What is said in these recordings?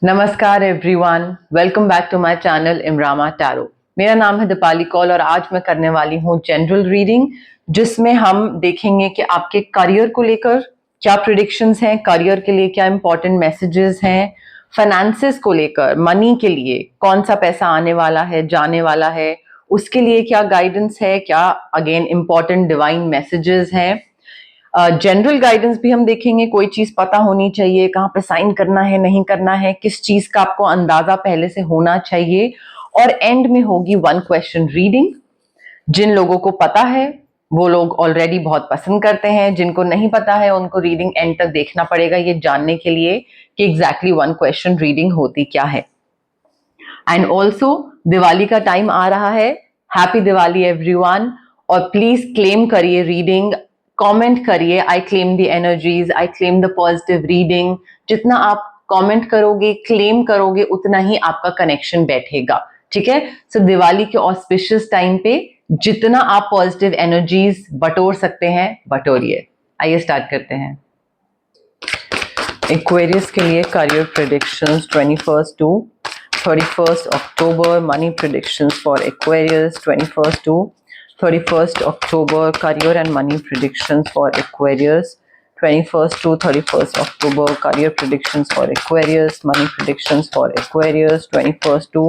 नमस्कार everyone, welcome back to my channel इमरामा tarot. मेरा नाम है दीपाली कौल और आज मैं करने वाली हूँ जनरल रीडिंग, जिसमें हम देखेंगे कि आपके करियर को लेकर क्या प्रिडिक्शंस हैं, करियर के लिए क्या इंपॉर्टेंट मैसेजेस हैं, फाइनेंसेस को लेकर मनी के लिए कौन सा पैसा आने वाला है, जाने वाला है, उसके लिए क्या गाइडेंस है, क्या अगेन इंपॉर्टेंट डिवाइन मैसेजेस हैं। जनरल गाइडेंस भी हम देखेंगे, कोई चीज पता होनी चाहिए, कहाँ पे साइन करना है, नहीं करना है, किस चीज का आपको अंदाजा पहले से होना चाहिए। और एंड में होगी वन क्वेश्चन रीडिंग। जिन लोगों को पता है वो लोग ऑलरेडी बहुत पसंद करते हैं, जिनको नहीं पता है उनको रीडिंग एंड तक देखना पड़ेगा ये जानने के लिए कि एग्जैक्टली वन क्वेश्चन रीडिंग होती क्या है। एंड ऑल्सो दिवाली का टाइम आ रहा है, हैप्पी दिवाली एवरीवन। और प्लीज क्लेम करिए रीडिंग, कमेंट करिए आई claim the energies, I claim the positive reading. जितना आप कमेंट करोगे, क्लेम करोगे, उतना ही आपका कनेक्शन बैठेगा। ठीक है, सो दिवाली के ऑस्पिशियस टाइम पे जितना आप पॉजिटिव एनर्जीज बटोर सकते हैं बटोरिए। आइए स्टार्ट करते हैं। एक्वेरियस के लिए career predictions 21st to 31st October, money predictions for Aquarius 21st to 31st October, career and money predictions for Aquarius 21st to 31st October, career predictions for Aquarius, money predictions for Aquarius 21st to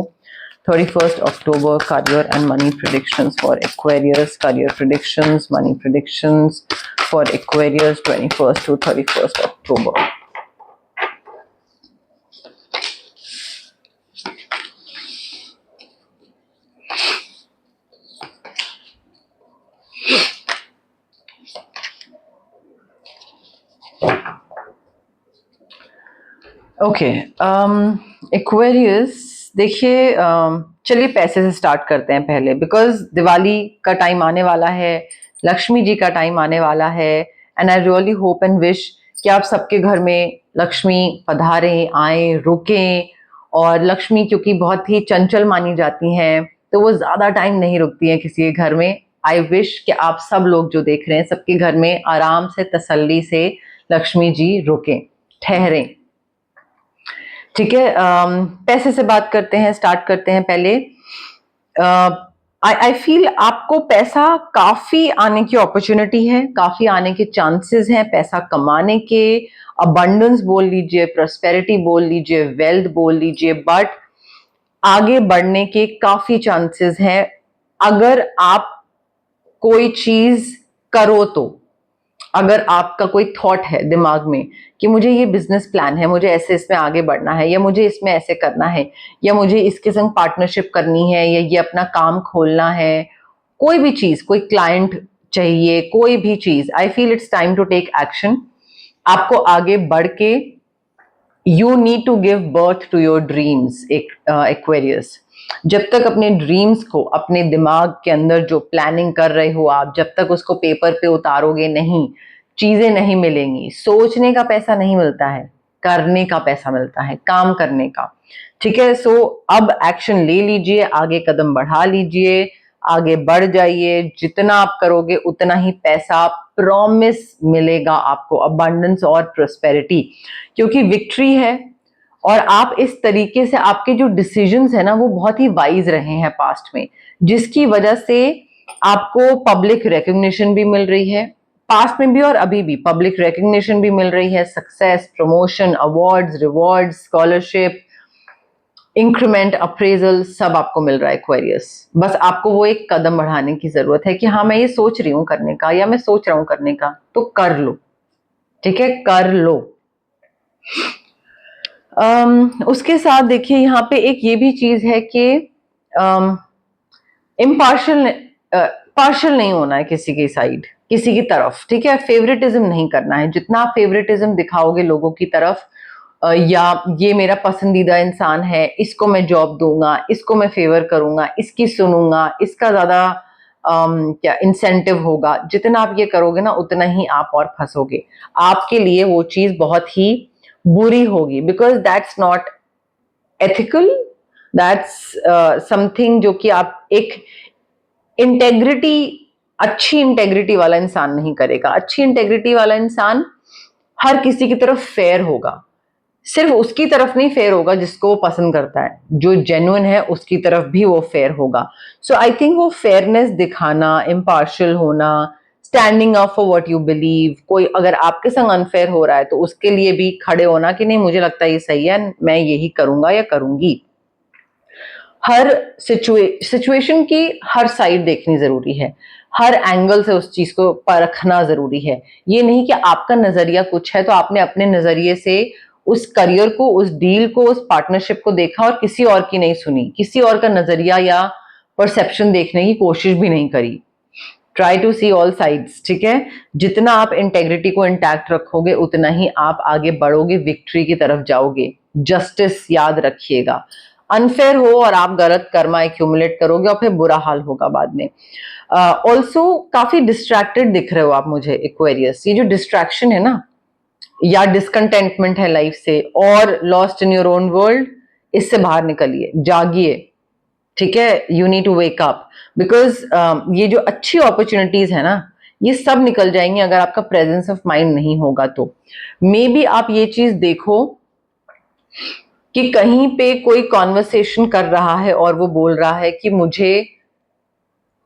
31st October, career and money predictions for Aquarius, career predictions, money predictions for Aquarius 21st to 31st October. Okay, Aquarius देखिए, चलिए पैसे से start करते हैं पहले, because Diwali का time आने वाला है, लक्ष्मी जी का टाइम आने वाला है। And I really hope and wish कि आप सबके घर में लक्ष्मी पधारें, आए, रुकें। और लक्ष्मी क्योंकि बहुत ही चंचल मानी जाती हैं तो वो ज़्यादा टाइम नहीं रुकती हैं किसी के घर में। आई विश कि आप सब लोग जो देख रहे हैं सबके घर में आराम से, तसल्ली से लक्ष्मी जी रुकें, ठहरें। ठीक है, पैसे से बात करते हैं, स्टार्ट करते हैं पहले। आई फील आपको पैसा काफी आने की अपॉर्चुनिटी है, काफी आने के चांसेस हैं पैसा कमाने के। अबंडेंस बोल लीजिए, प्रॉस्पेरिटी बोल लीजिए, वेल्थ बोल लीजिए, बट आगे बढ़ने के काफी चांसेस हैं अगर आप कोई चीज करो तो। अगर आपका कोई थॉट है दिमाग में कि मुझे ये बिजनेस प्लान है, मुझे ऐसे इसमें आगे बढ़ना है, या मुझे इसमें ऐसे करना है, या मुझे इसके संग पार्टनरशिप करनी है, या ये अपना काम खोलना है, कोई भी चीज, कोई क्लाइंट चाहिए, कोई भी चीज, I feel it's time to take action. आपको आगे बढ़ के you need to give birth to your dreams. Aquarius, जब तक अपने ड्रीम्स को अपने दिमाग के अंदर जो प्लानिंग कर रहे हो आप, जब तक उसको पेपर पे उतारोगे नहीं, चीजें नहीं मिलेंगी। सोचने का पैसा नहीं मिलता है, करने का पैसा मिलता है, काम करने का। ठीक है, सो अब एक्शन ले लीजिए, आगे कदम बढ़ा लीजिए, आगे बढ़ जाइए। जितना आप करोगे उतना ही पैसा प्रॉमिस मिलेगा आपको, अबंडेंस और प्रोस्पेरिटी, क्योंकि विक्ट्री है। और आप इस तरीके से, आपके जो डिसीजंस है ना वो बहुत ही वाइज रहे हैं पास्ट में, जिसकी वजह से आपको पब्लिक रिकग्निशन भी मिल रही है, पास्ट में भी और अभी भी पब्लिक रिकग्निशन भी मिल रही है, success, promotion, awards, rewards, scholarship, increment, appraisal, सब आपको मिल रहा है एक्वेरियस। बस आपको वो एक कदम बढ़ाने की जरूरत है कि हाँ मैं ये सोच रही हूँ करने का, या मैं सोच रहा हूँ करने का, तो कर लो। ठीक है, कर लो। उसके साथ देखिए यहाँ पे एक ये भी चीज है कि इम्पार्शियल, पार्शियल नहीं होना है किसी की साइड, किसी की तरफ। ठीक है, फेवरेटिज्म नहीं करना है। जितना आप फेवरेटिज्म दिखाओगे लोगों की तरफ, या ये मेरा पसंदीदा इंसान है, इसको मैं जॉब दूंगा, इसको मैं फेवर करूंगा, इसकी सुनूंगा, इसका ज्यादा क्या इंसेंटिव होगा, जितना आप ये करोगे ना उतना ही आप और फंसोगे। आपके लिए वो चीज बहुत ही बुरी होगी, because that's not ethical, that's something जो कि आप एक इंटेग्रिटी, अच्छी इंटेग्रिटी वाला इंसान नहीं करेगा। अच्छी इंटेग्रिटी वाला इंसान हर किसी की तरफ फेयर होगा, सिर्फ उसकी तरफ नहीं फेयर होगा जिसको वो पसंद करता है, जो जेन्युइन है उसकी तरफ भी वो फेयर होगा। सो आई थिंक वो फेयरनेस दिखाना, इम्पार्शियल होना, standing up for what you believe, कोई अगर आपके संग अनफेयर हो रहा है तो उसके लिए भी खड़े होना कि नहीं मुझे लगता है ये सही है, मैं यही करूंगा या करूंगी। हर सिचुएशन की हर साइड देखनी जरूरी है, हर एंगल से उस चीज को परखना जरूरी है। ये नहीं कि आपका नजरिया कुछ है तो आपने अपने नजरिए से उस करियर को, उस डील को, उस पार्टनरशिप को देखा और किसी और की नहीं सुनी, किसी और का नजरिया या परसेप्शन देखने की कोशिश भी नहीं करी। Try to see all sides, ठीक है। जितना आप इंटेग्रिटी को इंटैक्ट रखोगे उतना ही आप आगे बढ़ोगे, विक्ट्री की तरफ जाओगे। जस्टिस याद रखिएगा, अनफेयर हो और आप गलत कर्मा एक्यूमुलेट करोगे और फिर बुरा हाल होगा बाद में। ऑल्सो काफी डिस्ट्रैक्टेड दिख रहे हो आप मुझे एक्वेरियस। ये जो डिस्ट्रैक्शन है ना या डिसकंटेंटमेंट है लाइफ से और lost in your own world, इससे बाहर निकलिए, जागिए, ठीक है। You need to wake up because ये जो अच्छी अपॉर्चुनिटीज है ना ये सब निकल जाएंगी अगर आपका प्रेजेंस ऑफ माइंड नहीं होगा तो। मे बी आप ये चीज देखो कि कहीं पे कोई कॉन्वर्सेशन कर रहा है और वो बोल रहा है कि मुझे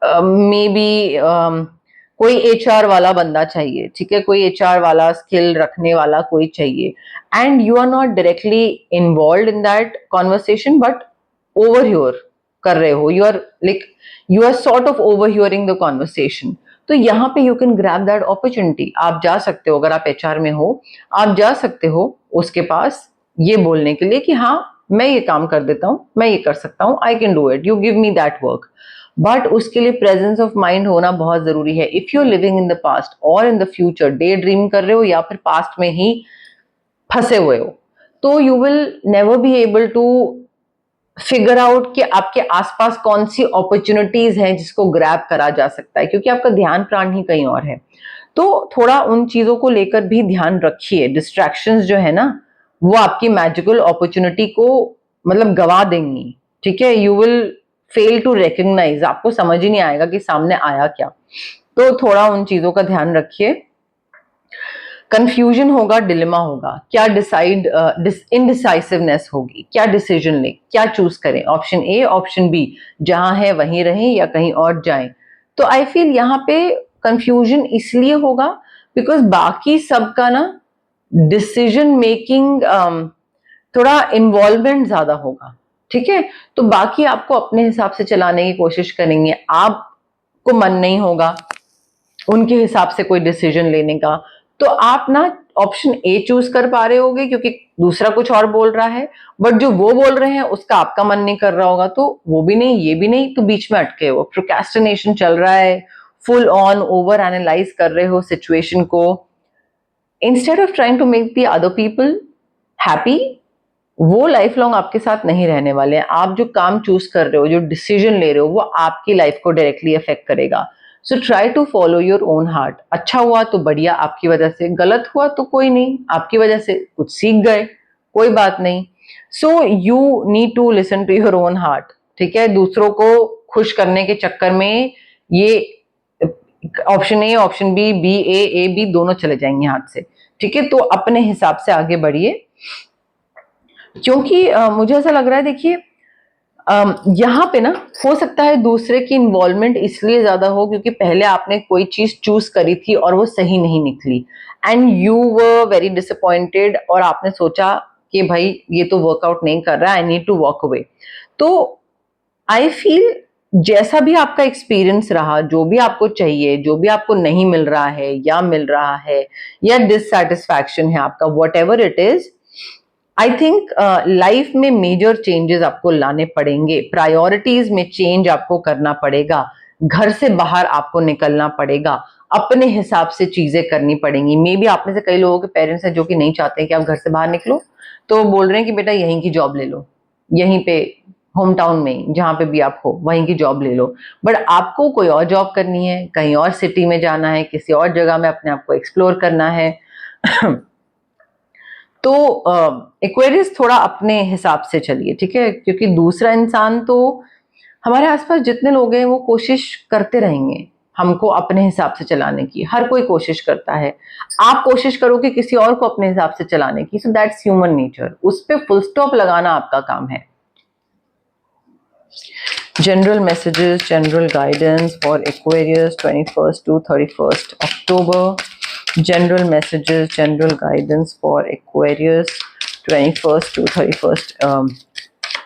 मे बी कोई एचआर वाला बंदा चाहिए, ठीक है, कोई एचआर वाला स्किल रखने वाला कोई चाहिए, and you are not directly involve in that conversation but overhear कर रहे हो, you are sort of overhearing the conversation. तो यहाँ पे you can grab that opportunity. आप जा सकते हो, अगर आप एचआर में हो आप जा सकते हो उसके पास ये बोलने के लिए कि हाँ मैं ये काम कर देता हूँ, मैं ये कर सकता हूँ, I can do it, you give me that work. But उसके लिए प्रेजेंस ऑफ माइंड होना बहुत जरूरी है। If you are living in the past और in the future, daydream कर रहे हो या फिर पास्ट में ही फंसे हुए हो, तो you will never be able to figure out कि आपके आसपास कौन सी अपॉर्चुनिटीज हैं जिसको ग्रैब करा जा सकता है, क्योंकि आपका ध्यान प्राण ही कहीं और है। तो थोड़ा उन चीजों को लेकर भी ध्यान रखिए। डिस्ट्रैक्शंस जो है ना वो आपकी मैजिकल अपॉर्चुनिटी को मतलब गवा देंगी, ठीक है। You will fail to recognise, आपको समझ ही नहीं आएगा कि सामने आया क्या। तो थोड़ा उन चीजों का ध्यान रखिए। कंफ्यूजन होगा, डिलेमा होगा, क्या डिसाइड, इनडिसाइसिवनेस होगी, क्या डिसीजन लें, क्या चूज करें, ऑप्शन ए ऑप्शन बी, जहां है वहीं रहें या कहीं और जाएं। तो आई फील यहाँ पे कंफ्यूजन इसलिए होगा बिकॉज बाकी सबका ना डिसीजन मेकिंग थोड़ा इन्वॉल्वमेंट ज्यादा होगा, ठीक है। तो बाकी आपको अपने हिसाब से चलाने की कोशिश करेंगे, आपको मन नहीं होगा उनके हिसाब से कोई डिसीजन लेने का, तो आप ना ऑप्शन ए चूज कर पा रहे होगे क्योंकि दूसरा कुछ और बोल रहा है, बट जो वो बोल रहे हैं उसका आपका मन नहीं कर रहा होगा, तो वो भी नहीं ये भी नहीं, तो बीच में अटके हो, प्रोक्रेस्टिनेशन चल रहा है, फुल ऑन ओवर एनालाइज कर रहे हो सिचुएशन को। Instead of trying to make the other people happy, वो लाइफ लॉन्ग आपके साथ नहीं रहने वाले हैं। आप जो काम चूज कर रहे हो, जो डिसीजन ले रहे हो, वो आपकी लाइफ को डायरेक्टली अफेक्ट करेगा। So try to follow your own heart. अच्छा हुआ तो बढ़िया आपकी वजह से, गलत हुआ तो कोई नहीं, आपकी वजह से कुछ सीख गए, कोई बात नहीं। So you need to listen to your own heart, ठीक है। दूसरों को खुश करने के चक्कर में ये option A option B, B A B दोनों चले जाएंगे हाथ से, ठीक है। तो अपने हिसाब से आगे बढ़िए, क्योंकि मुझे ऐसा लग रहा है, देखिए यहाँ पे ना हो सकता है दूसरे की इन्वॉल्वमेंट इसलिए ज्यादा हो क्योंकि पहले आपने कोई चीज चूज करी थी और वो सही नहीं निकली, and you were very disappointed, और आपने सोचा कि भाई ये तो वर्कआउट नहीं कर रहा, I need to walk away. तो आई फील जैसा भी आपका एक्सपीरियंस रहा, जो भी आपको चाहिए, जो भी आपको नहीं मिल रहा है या मिल रहा है, या डिससेटिस्फैक्शन है आपका, what ever it is, I think life में मेजर चेंजेस आपको लाने पड़ेंगे, प्रायोरिटीज में चेंज आपको करना पड़ेगा, घर से बाहर आपको निकलना पड़ेगा, अपने हिसाब से चीजें करनी पड़ेंगी। मे बी आप में से कई लोगों के पेरेंट्स हैं जो कि नहीं चाहते हैं कि आप घर से बाहर निकलो, तो वो बोल रहे हैं कि बेटा यहीं की जॉब ले लो, यहीं पे होम टाउन में जहां पे भी आप हो वहीं की जॉब ले लो, बट आपको कोई और जॉब करनी है, कहीं और सिटी में जाना है, किसी और जगह में अपने आप को एक्सप्लोर करना है। तो एक्वेरियस थोड़ा अपने हिसाब से चलिए, ठीक है, क्योंकि दूसरा इंसान तो हमारे आसपास जितने लोग हैं वो कोशिश करते रहेंगे हमको अपने हिसाब से चलाने की, हर कोई कोशिश करता है। आप कोशिश करोगे किसी और को अपने हिसाब से चलाने की, सो दैट्स ह्यूमन नेचर, उस पे फुल स्टॉप लगाना आपका काम है। General messages, general guidance for Aquarius 21st to 31st October. General messages, general guidance for Aquarius 21st to 31st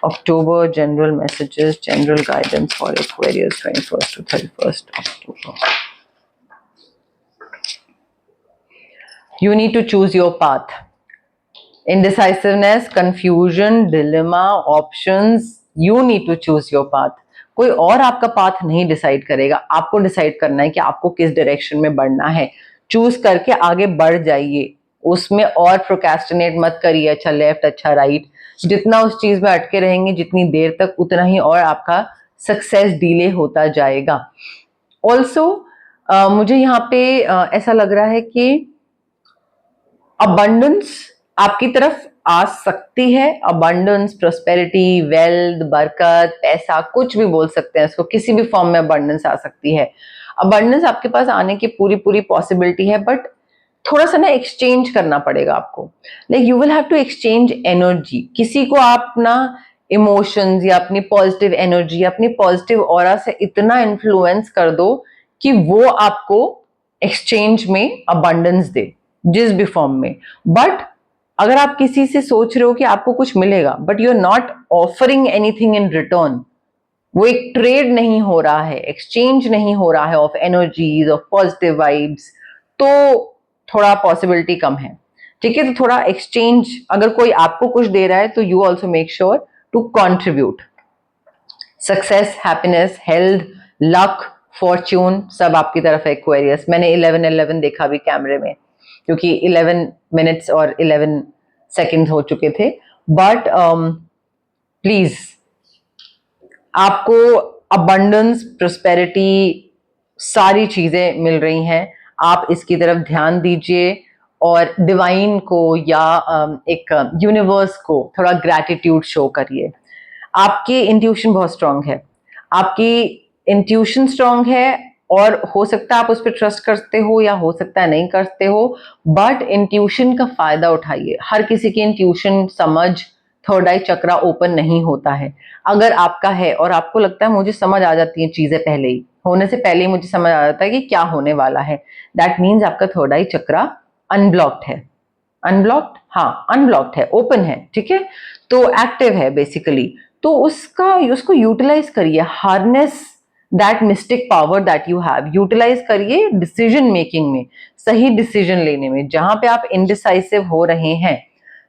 October. General messages, general guidance for Aquarius 21st to 31st October. You need to choose your path. Indecisiveness, confusion, dilemma, options. You need to choose your path. कोई और आपका path नहीं decide करेगा, आपको decide करना है कि आपको किस डायरेक्शन में बढ़ना है। चूज करके आगे बढ़ जाइए, उसमें और प्रोक्रेस्टिनेट मत करिए, अच्छा लेफ्ट अच्छा राइट। जितना उस चीज में अटके रहेंगे जितनी देर तक, उतना ही और आपका सक्सेस डिले होता जाएगा। ऑल्सो मुझे यहाँ पे ऐसा लग रहा है कि अबंडेंस आपकी तरफ आ सकती है। अबंडेंस, प्रोस्पेरिटी, वेल्थ, बरकत, पैसा, कुछ भी बोल सकते हैं इसको, किसी भी फॉर्म में अबंडेंस आ सकती है। अबंडेंस आपके पास आने की पूरी पूरी पॉसिबिलिटी है, बट थोड़ा सा ना एक्सचेंज करना पड़ेगा आपको। Like you will have to exchange energy. किसी को आप ना इमोशंस या अपनी पॉजिटिव एनर्जी, अपनी पॉजिटिव ऑरा से इतना इन्फ्लुएंस कर दो कि वो आपको एक्सचेंज में अबंडेंस दे, जिस भी फॉर्म में। बट अगर आप किसी से सोच रहे हो कि आपको कुछ मिलेगा, but you are not offering anything in return, वो एक ट्रेड नहीं हो रहा है, एक्सचेंज नहीं हो रहा है of energies, of positive vibes, तो थोड़ा पॉसिबिलिटी कम है। ठीक है, तो थोड़ा एक्सचेंज, अगर कोई आपको कुछ दे रहा है तो you also make sure to contribute. Success, happiness, health, luck, fortune सब आपकी तरफ है एक्वेरियस। मैंने 11-11 देखा भी कैमरे में, क्योंकि 11 मिनट्स और 11 सेकेंड हो चुके थे। बट प्लीज, आपको अबंडेंस, प्रोस्पेरिटी, सारी चीजें मिल रही हैं। आप इसकी तरफ ध्यान दीजिए और डिवाइन को या एक यूनिवर्स को थोड़ा ग्रैटिट्यूड शो करिए। आपकी इंट्यूशन बहुत स्ट्रांग है, आपकी इंट्यूशन स्ट्रांग है, और हो सकता है आप उस पर ट्रस्ट करते हो या हो सकता है नहीं करते हो, बट इंट्यूशन का फायदा उठाइए। हर किसी की इंट्यूशन, समझ, थर्ड आई चक्रा ओपन नहीं होता है। अगर आपका है और आपको लगता है मुझे समझ आ जाती हैं चीजें, पहले ही होने से पहले ही मुझे समझ आ जाता है कि क्या होने वाला है, दैट मीन्स आपका थर्ड आई चक्रा अनब्लॉक्ड है। अनब्लॉक्ड, हाँ अनब्लॉक्ड है, ओपन है, ठीक है, तो एक्टिव है बेसिकली। तो उसको यूटिलाइज करिए, harness that mystic power that you have, utilise करिए डिसीजन मेकिंग में, सही डिसीजन लेने में। जहां पे आप इनडिसाइसिव हो रहे हैं,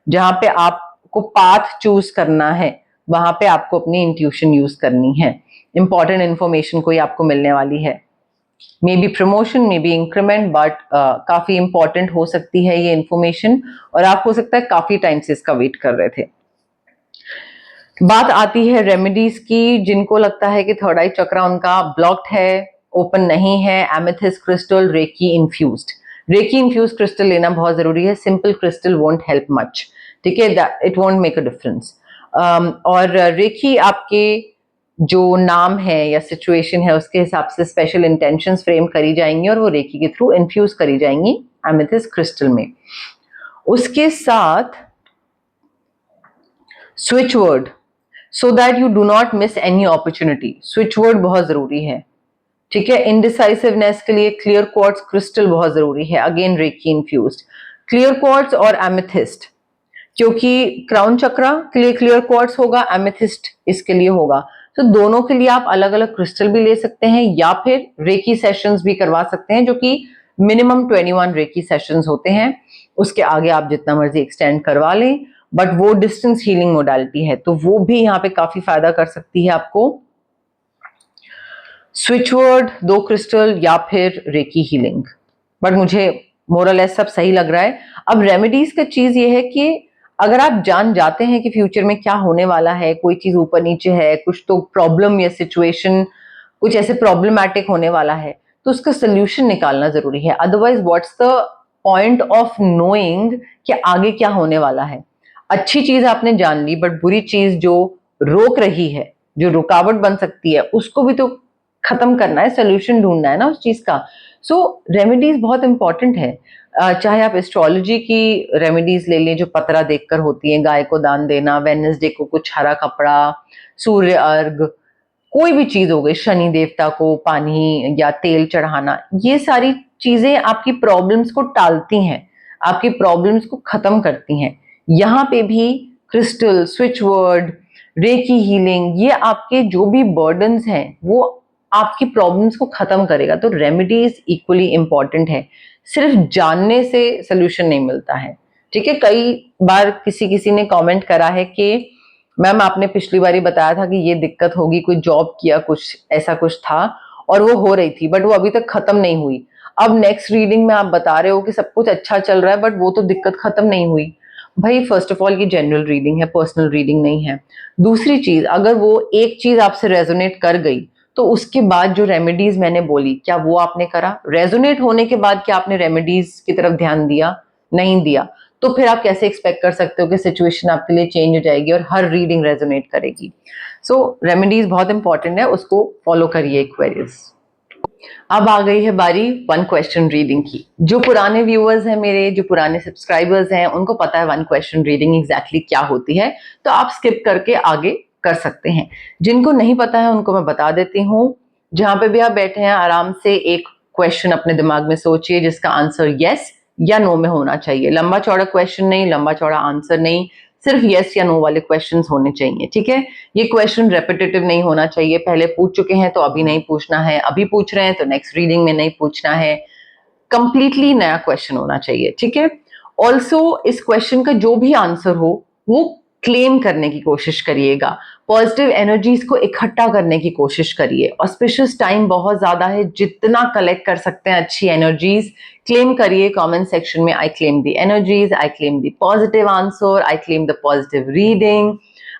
जहां पे आपको पाथ चूज करना है, वहां पे आपको अपनी इंट्यूशन यूज करनी है। इंपॉर्टेंट इंफॉर्मेशन कोई आपको मिलने वाली है, may be promotion, may be increment, but काफी इंपॉर्टेंट हो सकती है ये इंफॉर्मेशन, और आप हो सकता है काफी टाइम से इसका वेट कर रहे थे। बात आती है रेमेडीज की। जिनको लगता है कि थर्ड आई चक्रा उनका ब्लॉक्ड है, ओपन नहीं है, amethyst crystal, reiki infused, reiki infuse crystal लेना बहुत जरूरी है। Simple crystal won't help much, ठीक है, it won't make a difference. और रेकी आपके जो नाम है या सिचुएशन है उसके हिसाब से स्पेशल इंटेंशंस फ्रेम करी जाएंगी और वो रेकी के थ्रू इन्फ्यूज करी जाएंगी एमेथिस्ट क्रिस्टल में। उसके साथ switch word, so that you do not miss any opportunity, switch word बहुत जरूरी है, ठीक है। इनडिसाइसिवनेस के लिए क्लियर क्वार्ट्ज क्रिस्टल बहुत जरूरी है, again reiki infused, clear quartz और एमेथिस्ट, क्योंकि क्राउन चक्रा के लिए क्लियर क्वार्ट्ज होगा, एमेथिस्ट इसके लिए होगा। तो दोनों के लिए आप अलग अलग क्रिस्टल भी ले सकते हैं, या फिर रेकी सेशंस भी करवा सकते हैं, जो कि मिनिमम 21 रेकी सेशंस होते हैं। उसके आगे आप जितना मर्जी एक्सटेंड करवा लें, बट वो डिस्टेंस हीलिंग मोडालिटी है, तो वो भी यहाँ पे काफी फायदा कर सकती है आपको। स्विच वर्ड, 2 क्रिस्टल या फिर रेकी हीलिंग, बट मुझे मोरलेस सब सही लग रहा है। अब रेमेडीज का चीज ये है कि अगर आप जान जाते हैं कि फ्यूचर में क्या होने वाला है, कोई चीज ऊपर नीचे है, कुछ तो प्रॉब्लम या सिचुएशन कुछ ऐसे प्रॉब्लमैटिक होने वाला है, तो उसका सोल्यूशन निकालना जरूरी है। Otherwise what's the point of knowing कि आगे क्या होने वाला है। अच्छी चीज आपने जान ली, बट बुरी चीज जो रोक रही है, जो रुकावट बन सकती है, उसको भी तो खत्म करना है, सोल्यूशन ढूंढना है ना उस चीज का। सो रेमेडीज बहुत इंपॉर्टेंट है। चाहे आप एस्ट्रोलॉजी की रेमेडीज ले लें जो पतरा देखकर होती है, गाय को दान देना, वेडनेसडे को कुछ हरा कपड़ा, सूर्य अर्घ, कोई भी चीज हो गई, शनि देवता को पानी या तेल चढ़ाना, ये सारी चीजें आपकी प्रॉब्लम्स को टालती हैं, आपकी प्रॉब्लम्स को खत्म करती हैं। यहाँ पे भी crystal, switch word, recce healing, ये आपके जो भी बर्डन्स हैं वो आपकी प्रॉब्लम्स को खत्म करेगा। तो रेमेडीज इक्वली इंपॉर्टेंट है, सिर्फ जानने से सोल्यूशन नहीं मिलता है। ठीक है, कई बार किसी किसी ने कमेंट करा है कि मैम आपने पिछली बार ही बताया था कि ये दिक्कत होगी, कोई जॉब किया, कुछ ऐसा कुछ था और वो हो रही थी बट वो अभी तक खत्म नहीं हुई। अब नेक्स्ट रीडिंग में आप बता रहे हो कि सब कुछ अच्छा चल रहा है बट वो तो दिक्कत खत्म नहीं हुई। भाई फर्स्ट ऑफ ऑल ये जनरल रीडिंग है, पर्सनल रीडिंग नहीं है। दूसरी चीज, अगर वो एक चीज आपसे रेजोनेट कर गई तो उसके बाद जो रेमेडीज मैंने बोली क्या वो आपने करा? रेजोनेट होने के बाद क्या आपने रेमेडीज की तरफ ध्यान दिया? नहीं दिया। तो फिर आप कैसे एक्सपेक्ट कर सकते हो कि सिचुएशन आपके लिए चेंज हो जाएगी और हर रीडिंग रेजोनेट करेगी? सो रेमेडीज बहुत इंपॉर्टेंट है, उसको फॉलो करिए एक्वेरियस। अब आ गई है बारी वन क्वेश्चन रीडिंग की। जो पुराने व्यूअर्स हैं मेरे, जो पुराने सब्सक्राइबर्स हैं, उनको पता है वन क्वेश्चन रीडिंग एग्जैक्टली क्या होती है, तो आप स्किप करके आगे कर सकते हैं। जिनको नहीं पता है उनको मैं बता देती हूँ। जहां पे भी आप बैठे हैं आराम से एक क्वेश्चन अपने दिमाग में सोचिए जिसका आंसर यस या नो में होना चाहिए। लंबा चौड़ा क्वेश्चन नहीं, लंबा चौड़ा आंसर नहीं, सिर्फ यस या नो वाले क्वेश्चंस होने चाहिए। ठीक है, ये क्वेश्चन रेपिटेटिव नहीं होना चाहिए, पहले पूछ चुके हैं तो अभी नहीं पूछना है, अभी पूछ रहे हैं तो नेक्स्ट रीडिंग में नहीं पूछना है, कंप्लीटली नया क्वेश्चन होना चाहिए। ठीक है, ऑल्सो इस क्वेश्चन का जो भी आंसर हो वो क्लेम करने की कोशिश करिएगा, पॉजिटिव एनर्जीज को इकट्ठा करने की कोशिश करिए। ऑस्पिशियस टाइम बहुत ज्यादा है, जितना कलेक्ट कर सकते हैं अच्छी एनर्जीज क्लेम करिए। कमेंट सेक्शन में I claim the energies, I claim the positive answer, I claim the positive reading,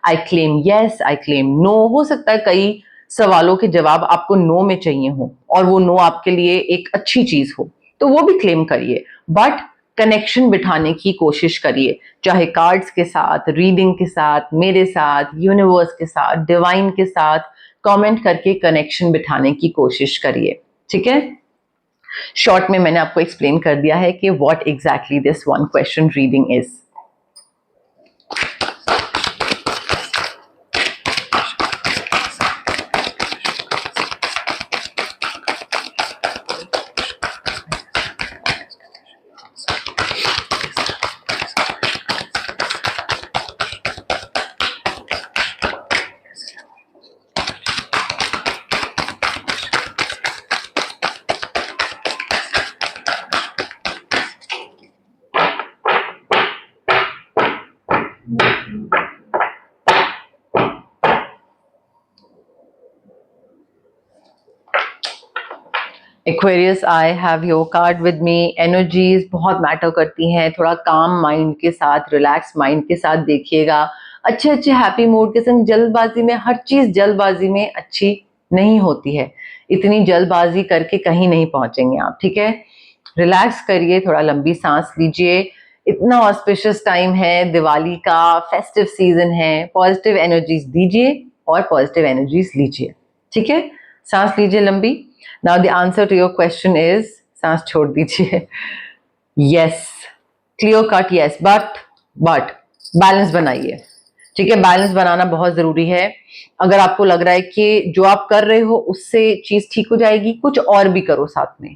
I claim yes, I claim no. हो सकता है कई सवालों के जवाब आपको नो में चाहिए हो और वो नो आपके लिए एक अच्छी चीज हो, तो वो भी क्लेम करिए, बट कनेक्शन बिठाने की कोशिश करिए, चाहे कार्ड्स के साथ, रीडिंग के साथ, मेरे साथ, यूनिवर्स के साथ, डिवाइन के साथ। कमेंट करके कनेक्शन बिठाने की कोशिश करिए। ठीक है, शॉर्ट में मैंने आपको एक्सप्लेन कर दिया है कि what exactly this one question reading is. Aquarius, I have your card with me. Energies बहुत मैटर करती हैं, थोड़ा काम माइंड के साथ, रिलैक्स माइंड के साथ देखिएगा, अच्छे अच्छे हैप्पी मूड के संग। जल्दबाजी में, हर चीज जल्दबाजी में अच्छी नहीं होती है, इतनी जल्दबाजी करके कहीं नहीं पहुंचेंगे आप। ठीक है, रिलैक्स करिए, थोड़ा लंबी सांस लीजिए। इतना ऑस्पिशियस टाइम है, दिवाली का फेस्टिव सीजन है, पॉजिटिव एनर्जीज दीजिए और पॉजिटिव एनर्जीज लीजिए। ठीक है, सांस लीजिए लंबी। Now the answer to your question is, सांस छोड़ दीजिए, yes, clear cut yes, but balance बनाइए। ठीक है, बैलेंस बनाना बहुत जरूरी है। अगर आपको लग रहा है कि जो आप कर रहे हो उससे चीज ठीक हो जाएगी, कुछ और भी करो साथ में।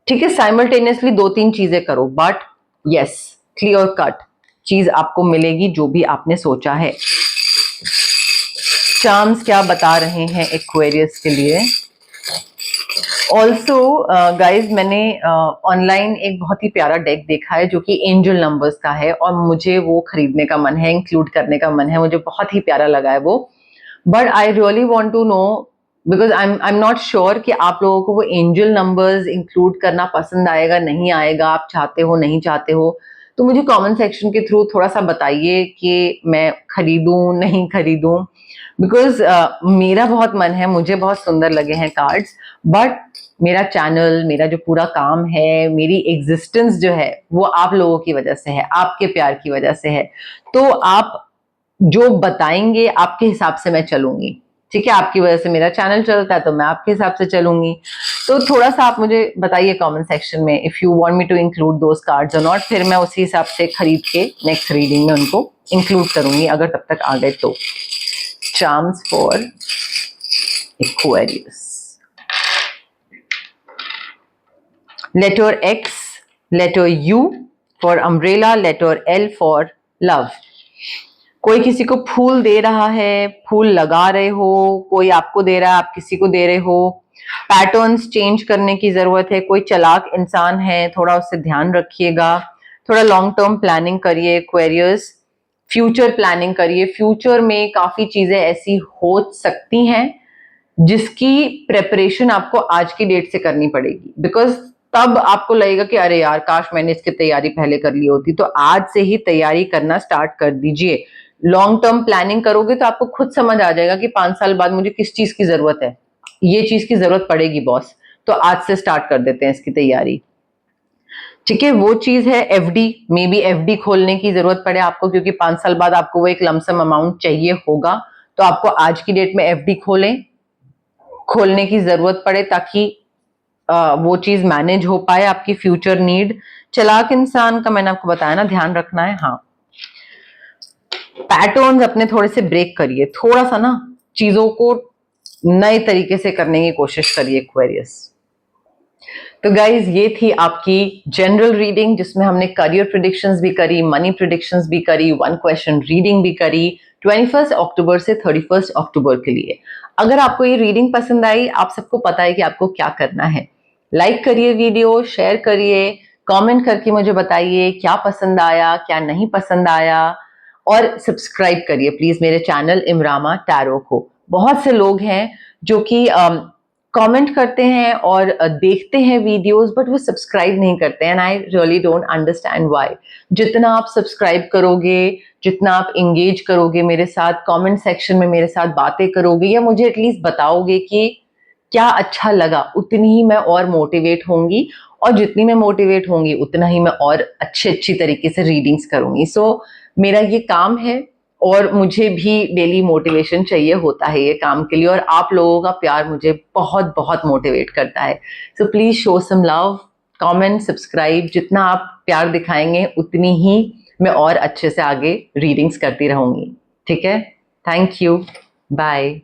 ठीक है, साइमल्टेनियसली दो तीन चीजें करो, बट यस, क्लियर कट चीज आपको मिलेगी जो भी आपने सोचा है। चार्म्स क्या बता रहे हैं एक्वेरियस के लिए? ऑल्सो गाइज, मैंने ऑनलाइन एक बहुत ही प्यारा डेक देखा है जो कि एंजल नंबर्स का है और मुझे वो खरीदने का मन है, इंक्लूड करने का मन है, मुझे बहुत ही प्यारा लगा है वो। But I really want to know, because I am not sure कि आप लोगों को वो एंजल नंबर्स इंक्लूड करना पसंद आएगा नहीं आएगा, आप चाहते हो नहीं चाहते हो। तो मुझे कमेंट सेक्शन के थ्रू थोड़ा सा बताइए कि मैं खरीदूं नहीं खरीदूं, बिकॉज मेरा बहुत मन है, मुझे बहुत सुंदर लगे हैं कार्ड्स, बट मेरा चैनल, मेरा जो पूरा काम है, मेरी एग्जिस्टेंस जो है वो आप लोगों की वजह से है, आपके प्यार की वजह से है। तो आप जो बताएंगे आपके हिसाब से मैं चलूंगी। ठीक है, आपकी वजह से मेरा चैनल चलता है तो मैं आपके हिसाब से चलूंगी। तो थोड़ा सा आप मुझे बताइए कमेंट सेक्शन में if you want me to include those cards और नॉट, फिर मैं उसी हिसाब से खरीद के नेक्स्ट रीडिंग में उनको इंक्लूड करूंगी अगर तब तक आ गए तो। Charms for Aquarius, letter X, letter U for umbrella, letter L for love। कोई किसी को फूल दे रहा है, फूल लगा रहे हो, कोई आपको दे रहा है, आप किसी को दे रहे हो। पैटर्न्स चेंज करने की जरूरत है, कोई चालाक इंसान है, थोड़ा उससे ध्यान रखिएगा। थोड़ा लॉन्ग टर्म प्लानिंग करिए एक्वेरियस, फ्यूचर प्लानिंग करिए। फ्यूचर में काफी चीजें ऐसी हो सकती हैं जिसकी प्रेपरेशन आपको आज की डेट से करनी पड़ेगी, बिकॉज तब आपको लगेगा कि अरे यार काश मैंने इसकी तैयारी पहले कर ली होती। तो आज से ही तैयारी करना स्टार्ट कर दीजिए। लॉन्ग टर्म प्लानिंग करोगे तो आपको खुद समझ आ जाएगा कि 5 साल बाद मुझे किस चीज की जरूरत है, ये चीज की जरूरत पड़ेगी बॉस, तो आज से स्टार्ट कर देते हैं इसकी तैयारी। ठीक है, वो चीज है एफडी। मे बी एफडी खोलने की जरूरत पड़े आपको, क्योंकि 5 साल बाद आपको वो एक लमसम अमाउंट चाहिए होगा, तो आपको आज की डेट में एफडी खोलने की जरूरत पड़े ताकि वो चीज मैनेज हो पाए, आपकी फ्यूचर नीड। चालाक इंसान का मैंने आपको बताया ना, ध्यान रखना है। हाँ, पैटर्न्स अपने थोड़े से ब्रेक करिए, थोड़ा सा ना चीजों को नए तरीके से करने की कोशिश करिए एक्वेरियस। तो गाइज ये थी आपकी जनरल रीडिंग जिसमें हमने करियर प्रिडिक्शंस भी करी, मनी प्रिडिक्शंस भी करी, 1 क्वेश्चन रीडिंग भी करी 21 अक्टूबर से 31 अक्टूबर के लिए। अगर आपको ये रीडिंग पसंद आई, आप सबको पता है कि आपको क्या करना है। लाइक करिए वीडियो, शेयर करिए, कमेंट करके मुझे बताइए क्या पसंद आया, क्या नहीं पसंद आया, और सब्सक्राइब करिए प्लीज मेरे चैनल इमरामा टैरो को। बहुत से लोग हैं जो कि कमेंट करते हैं और देखते हैं वीडियोस, बट वो सब्सक्राइब नहीं करते हैं, and I really don't understand why. जितना आप सब्सक्राइब करोगे, जितना आप इंगेज करोगे मेरे साथ, कमेंट सेक्शन में मेरे साथ बातें करोगे या मुझे एटलीस्ट बताओगे कि क्या अच्छा लगा, उतनी ही मैं और मोटिवेट होंगी, और जितनी मैं मोटिवेट होंगी उतना ही मैं और अच्छी तरीके से रीडिंग्स करूंगी। सो मेरा ये काम है और मुझे भी डेली मोटिवेशन चाहिए होता है ये काम के लिए, और आप लोगों का प्यार मुझे बहुत बहुत मोटिवेट करता है। So please show some love, comment, subscribe. जितना आप प्यार दिखाएंगे उतनी ही मैं और अच्छे से आगे रीडिंग्स करती रहूंगी। ठीक है, थैंक यू, बाय।